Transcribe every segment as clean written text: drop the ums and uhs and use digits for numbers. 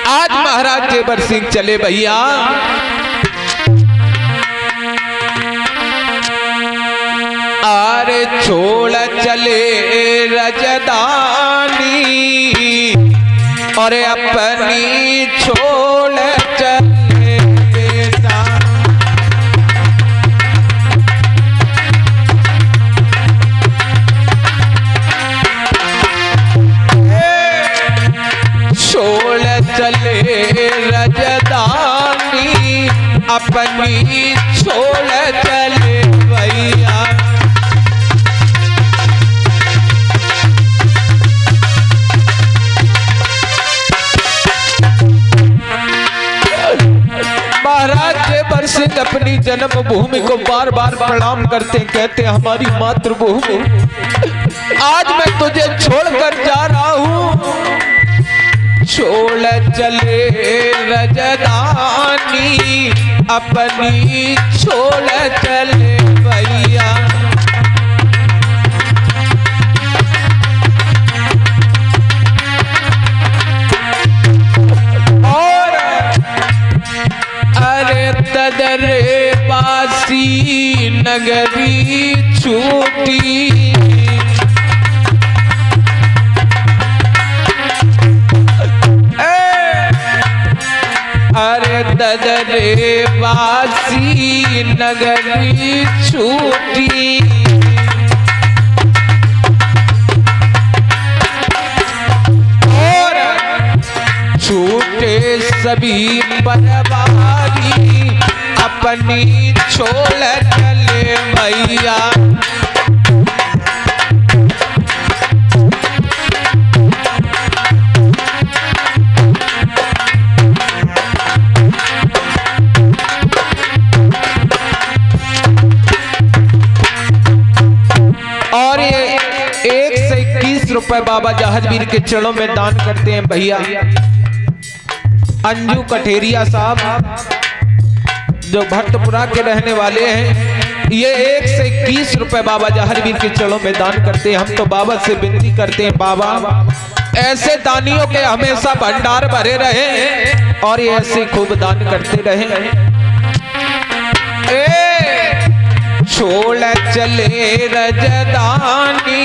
आज महाराज जेवर सिंह चले भैया आरे छोड़ चले रजदानी और अपनी छोड़ चले बेटा। छोड़ चले रजदानी अपनी छोड़ चले भैया। महाराज जेवर सिंह अपनी जन्मभूमि को बार बार प्रणाम करते कहते हमारी मातृभूमि आज मैं तुझे छोड़कर जा रहा हूँ। छोड़ चले रजदानी अपनी छोड़ चले भैया। और अरे तदरे बासी नगरी छूटी अरे ददरे वासी नगरी छूटी और छूटे सभी परवारी अपनी छोड़ चले भैया। और ये 1 से 21 रुपए बाबा जहाजवीर के चरणों में दान करते हैं भैया। अंजू कठेरिया साहब जो भट्टपुरा के रहने वाले हैं ये 1 से 21 रुपए बाबा जहाजवीर के चरणों में दान करते हैं। हम तो बाबा से विनती करते हैं बाबा ऐसे दानियों के हमेशा भंडार भरे रहे और ये ऐसे खूब दान करते रहे। छोड़ चले रजदानी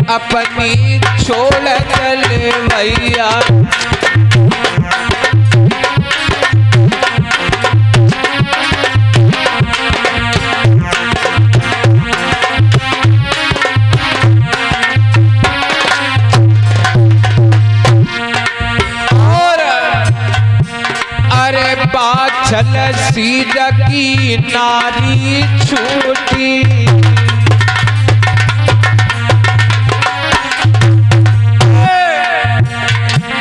अपनी छोड़ चले भैया। और अरे पाछल सीज की नारी छूटी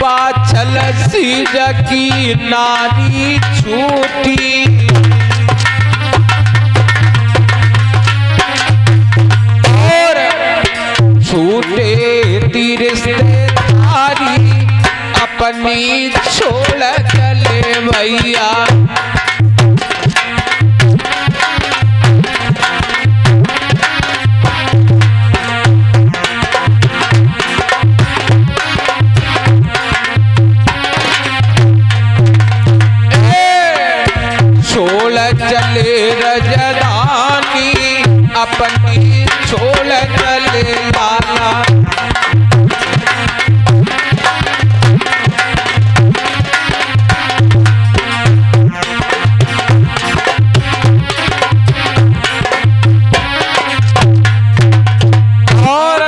पाछल सीज की नारी छूटी और छूटे रिश्तेदारी अपनी छोड़ चले भैया। छोड़ चले रजदानी अपनी छोड़ चले लाला। और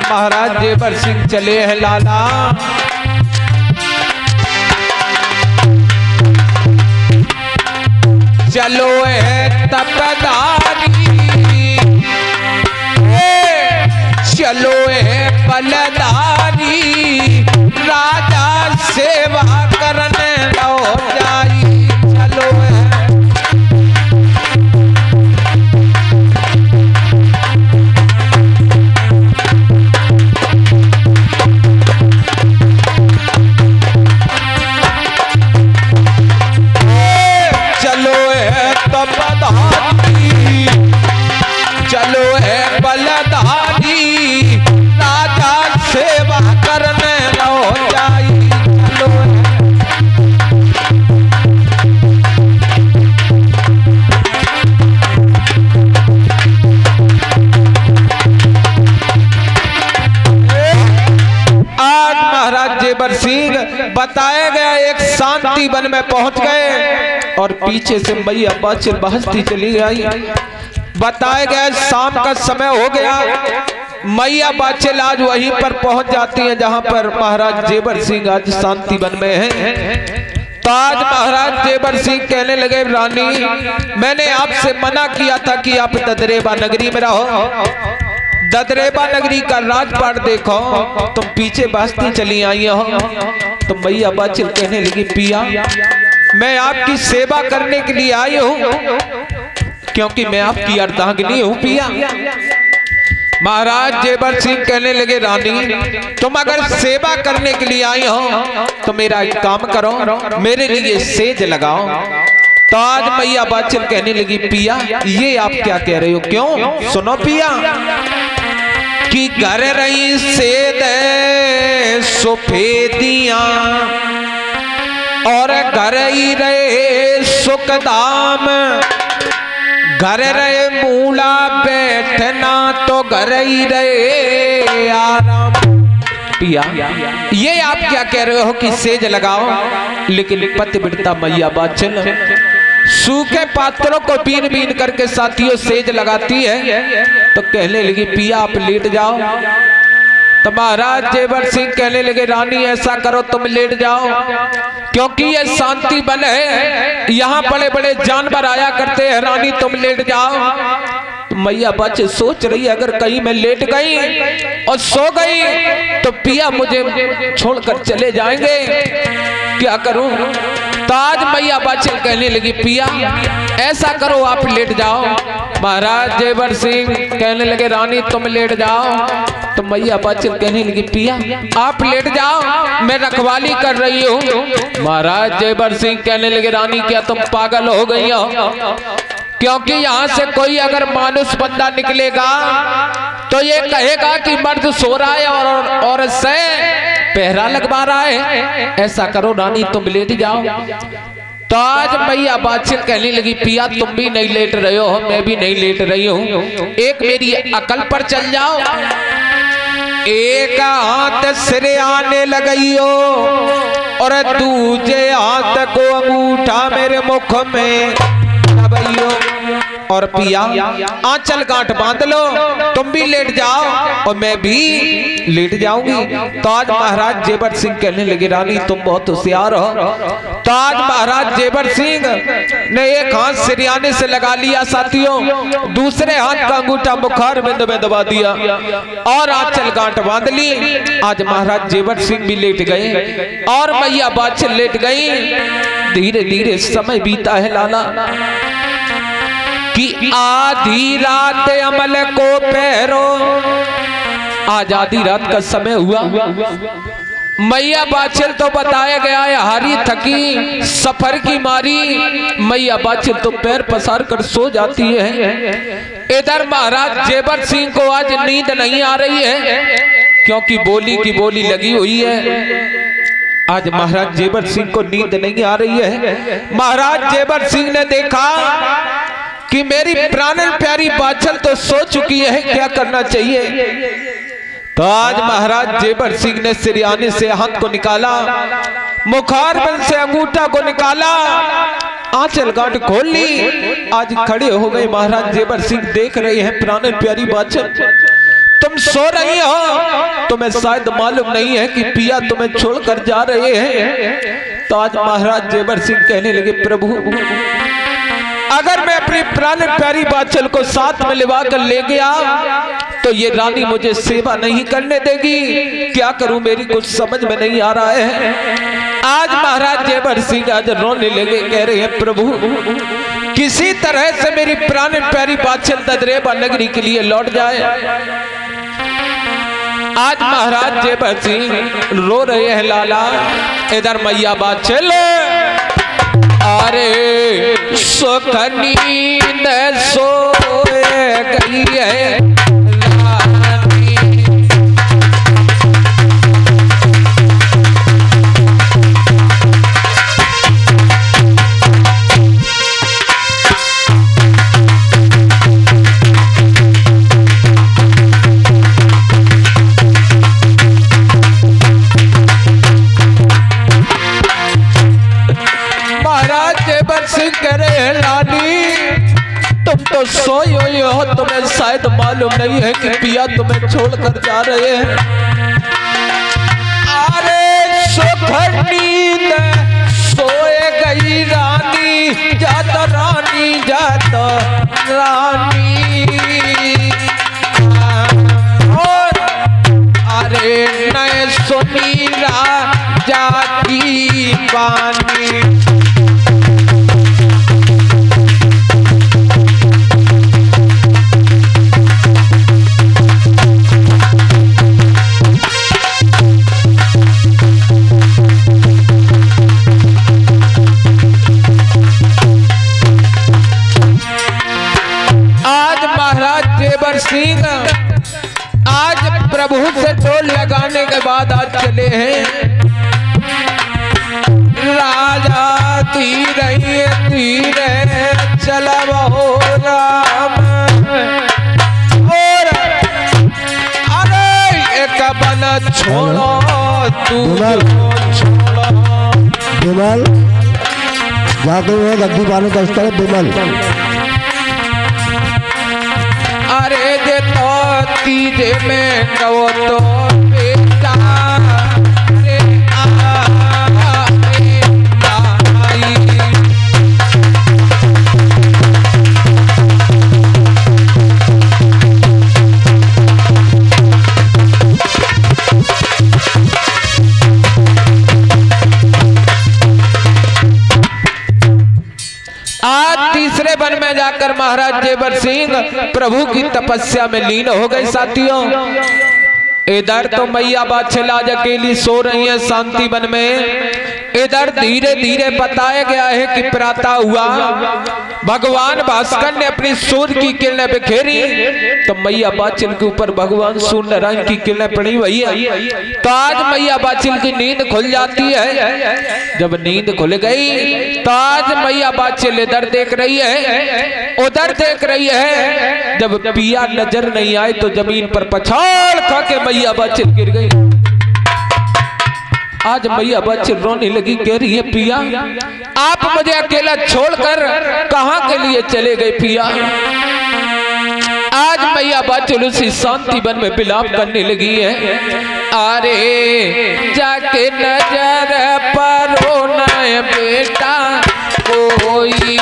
महाराज जेवर सिंह चले हैं लाला। चलो है तपदारी चलो है बलदारी राजा सेवा करने लो जाई। चलो है चलो है बलदारी राजा से सिंह बताया गया एक शांति वन में पहुंच गए और पीछे से मैया बाछिल बहसती चली आई। बताया गया शाम का समय हो गया। मैया बाछिल आज वहीं पर पहुंच जाती है जहां पर महाराज जेवर सिंह आज शांति वन में हैं। तो आज महाराज जेवर सिंह कहने लगे, रानी मैंने आपसे मना किया था कि आप ददरेबा नगरी में रहो, ददरेबा नगरी का राजपाट देखो, तुम पीछे बहसती चली आई हो। तो मैया बाछिल कहने लगी, पिया मैं आपकी सेवा करने के लिए आई हूं, क्योंकि मैं आपकी अर्धांगिनी हूं पिया। महाराज जेवर सिंह कहने लगे, रानी तुम अगर सेवा करने के लिए आई हो तो मेरा एक काम करो, मेरे लिए सेज लगाओ। तो आज मैया बाछिल कहने लगी, पिया ये आप क्या कह रहे हो? क्यों? सुनो पिया कि घर रही सेद सुफेदियां और घर ही रहे सुखदाम, घर रहे मूला बैठना तो घर ही रहे आराम। पिया ये आप क्या कह रहे हो कि सेज लगाओ? लेकिन पतिव्रता मैया बाछिल सूखे पात्रों को बीन बीन करके साथियों सेज लगाती है। तो कहने लगी, पिया आप लेट जाओ। तो महाराज जेवर सिंह कहने लगे, रानी ऐसा करो तुम लेट जाओ, क्योंकि ये शांति वन है, यहाँ बड़े बड़े जानवर आया करते हैं, रानी तुम लेट जाओ। तो मैया बाछिल सोच रही है, अगर कहीं मैं लेट गई और सो गई तो पिया मुझे छोड़कर चले जाएंगे, क्या करूं? तो आज मैया बाछिल कहने लगी, पिया ऐसा करो आप लेट जाओ। महाराज जेवर सिंह कहने लगे, रानी तुम लेट जाओ। तो मैया बाछिल कहने लगी, पिया आप लेट जाओ, मैं रखवाली कर रही हूँ। महाराज जेवर सिंह कहने लगे, रानी क्या तुम पागल हो गई हो? क्योंकि यहाँ से कोई अगर मानुष बंदा निकलेगा तो ये कहेगा कि मर्द सो रहा है और औरत से पहरा लगवा रहा है। ऐसा करो रानी तुम लेट जाओ। तो आज मैया बाछिल कहने लगी, पिया तुम भी नहीं लेट रहे हो, मैं भी नहीं लेट रही हूँ, एक मेरी अकल पर चल जाओ। एक हाथ सिर आने लगई हो और दूजे हाथ को अंगूठा मेरे मुख में दबाइयो। और पिया आंचल गांठ बांध लो, तुम भी लेट जाओ और मैं भी लेट जाऊंगी। तो आज महाराज जेवर सिंह कहने लगे, रानी तुम बहुत होशियार हो। तो आज महाराज जेवर सिंह ने एक हाथ सिरयाने से लगा लिया साथियों, दूसरे हाथ का अंगूठा बुखार में दबा दिया और आंचल गांठ बांध ली। आज महाराज जेवर सिंह भी लेट गए और मैया बाछिल लेट गई। धीरे धीरे समय बीता है लाला कि आधी रात अमल को पैरो। आज आधी रात का समय हुआ। मैया बाछिल तो बताया गया है हारी थकी सफर की मारी, मैया बाछिल तो पैर पसार कर सो जाती है। इधर महाराज जेवर सिंह को आज नींद नहीं आ रही है, क्योंकि बोली की बोली लगी हुई है। आज महाराज जेवर सिंह को नींद नहीं आ रही है। महाराज जेवर सिंह ने देखा कि मेरी प्राणन प्यारी बाछिल तो सो चुकी है, क्या करना चाहिए? तो आज महाराज जेवर सिंह ने सिरयाने से हाथ को निकाला, मुखारबंद से अंगूठा को निकाला, आंचल गांठ खोल ली। आज खड़े हो गए महाराज जेवर सिंह, देख रहे हैं प्राणन प्यारी बाछिल तुम सो रही हो, तुम्हें शायद मालूम नहीं है कि पिया तुम्हें छोड़कर जा रहे हैं। तो आज महाराज जेवर सिंह कहने लगे, प्रभु अगर मैं अपनी प्राण प्यारी बाछिल को साथ में लिवा कर ले गया तो ये रानी मुझे सेवा नहीं करने देगी, क्या करूं मेरी कुछ समझ में नहीं आ रहा है। आज महाराज जेवर सिंह आज रोने लगे, कह रहे हैं प्रभु किसी तरह से मेरी प्राण प्यारी बाछिल ददरेबा नगरी के लिए लौट जाए। आज महाराज जेवर सिंह रो रहे हैं लाला। इधर मैया बाछिल अरे सुख नींद सोए गई है। जेवर सिंह कह रहे हैं लाली तुम तो सोए हो, तुम्हें शायद मालूम नहीं है कि पिया तुम्हें छोड़कर जा रहे हैं। अरे सुखद नींद सोए गई रानी, जात रानी जात रानी। और अरे नए सुनी राजा की बानी। सिंह आज प्रभु से टोल लगाने के बाद आज चले हैं राजा धीरे धीरे चला हो राम। और अरे एक बन छोड़ो तू छोड़ो विमल जाके वो गद्दी पानी दस्ता है विमल। अरे जे तो तीजे में गो तो बेटा रे तीसरे वन में जाकर महाराज जेवर सिंह प्रभु की तपस्या में लीन हो गए। साथियों इधर तो मैया बादशाह अकेली सो रही है शांति वन में, इधर धीरे धीरे बताया गया है कि प्रातः हुआ, भगवान भास्कर ने अपनी सूर्य की किरणें बिखेरी तो मैया बाचिल के ऊपर भगवान सूर्य नारायण की किरणें पड़ी हुई है। तो आज मैया बाचिल की नींद खुल जाती है। जब नींद खुल गई तो आज मैया बाचिल इधर देख रही है उधर देख रही है। जब पिया नजर नहीं आए तो जमीन पर पछाड़ खा के मैया बाचिल गिर गई। आज मैया बाचिल रोने लगी, कह रही है पिया आप मुझे अकेला छोड़कर कहां के लिए चले गए पिया। आज मैया बाचिल उसी शांति वन में विलाप करने लगी है। अरे जाके नजर पर रोना है बेटा कोई।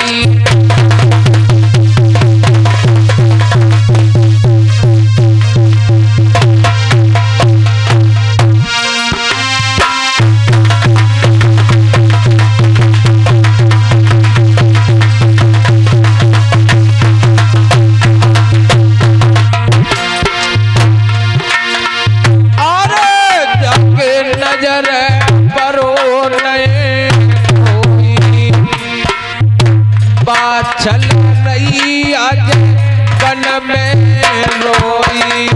चल रही आज बन में रोई।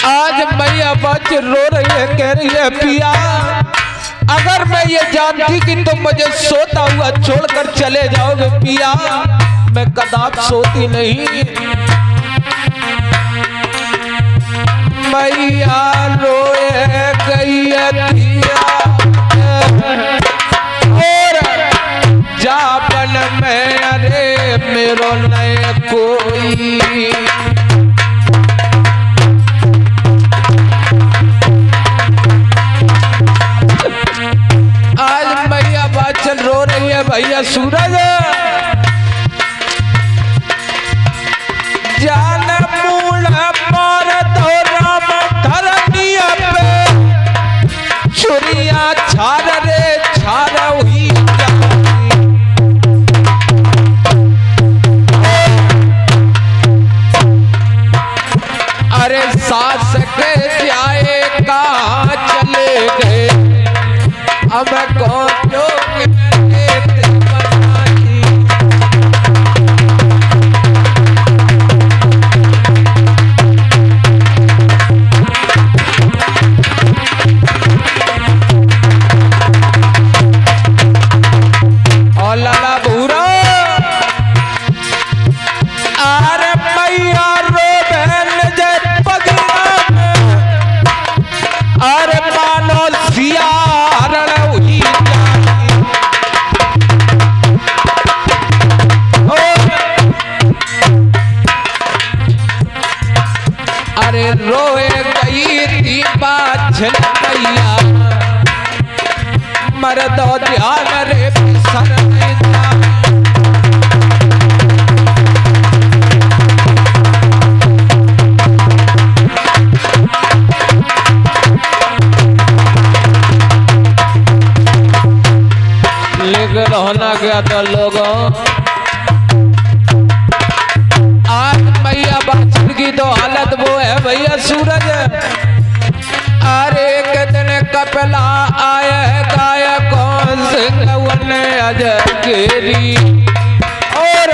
आज मैया बाचिल रो रही है, कह रही है पिया अगर मैं ये जानती कि तुम मुझे सोता हुआ छोड़कर चले जाओगे पिया मैं कदाप सोती नहीं। मैया रोए गई दिया और जापन में अरे मेरो नए कोई। रो रही है भैया सूरज जान मूल पर तो राम धरनी बुझल मैया मरदो ध्यान रे सर लेकर होना गया था लोगों आज मैया बाछड़ की तो हालत वो है भैया सूरज अरे कितने कपला आया है गाया कौन सिंह ने अजगेरी और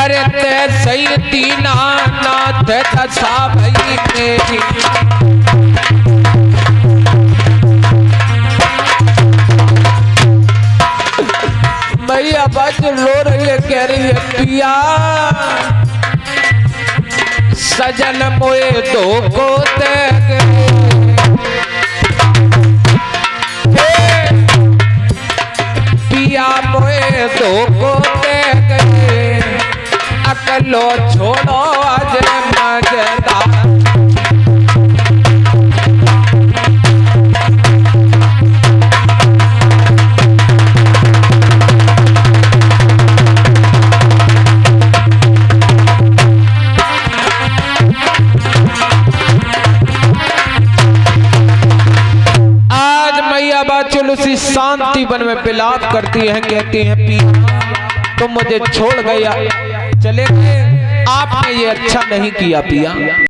अरे ते सही दीना नाथ दशा भई मेरी मैया बाछड़ रो रही है कह रही है पिया सजन मोए दो को पिया मोए दो को अकलो छोड़ो आज मजदा उसी शांति वन में विलाप करती है कहती है पिया तुम मुझे छोड़ गया चले गए आपने ये अच्छा नहीं किया पिया।